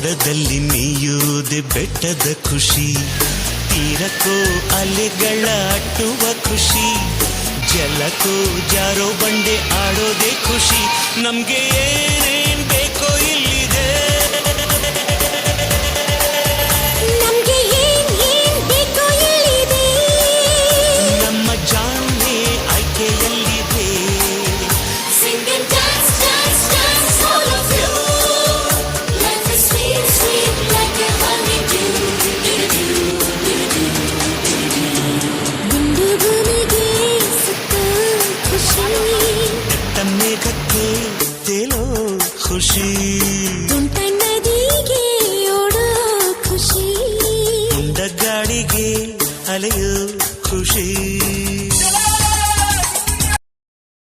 ಮೋಡದಲ್ಲಿ ನೀಯುವುದೇ ಬೆಟ್ಟದ ಖುಷಿ, ತೀರಕ್ಕೋ ಅಲೆಗಳ ಅಟ್ಟುವ ಖುಷಿ, ಜಲಕ್ಕೋ ಜಾರೋ ಬಂಡೆ ಆಡೋದೇ ಖುಷಿ. ನಮ್ಗೆ ಏನೇನ್ ಬೇಕೋ ಇಲ್ಲಿದೆ, ನಮ್ಗೆ ಏನ್ ಬೇಕೋ ಇಲ್ಲಿದೆ, ನಮ್ಮ ಜಾಣ್ಮೆ ಆಯ್ಕೆಯಲ್ಲಿದೆ. Sing and dance, dance, dance, all of you. Life is sweet, sweet, like a honeydew. ಗುಂಡು ಭೂಮಿಗೆ ಸುತ್ತ ಖುಷಿ, ದಟ್ಟ ಮೇಘಕ್ಕೆ ತೇಲೋ ಖುಷಿ, ತುಂಟ ನದಿಗೆ ಓಡೋ ಖುಷಿ, ಉಂಡ ಗಾಳಿಗೆ ಅಲೆಯೋ ಖುಷಿ.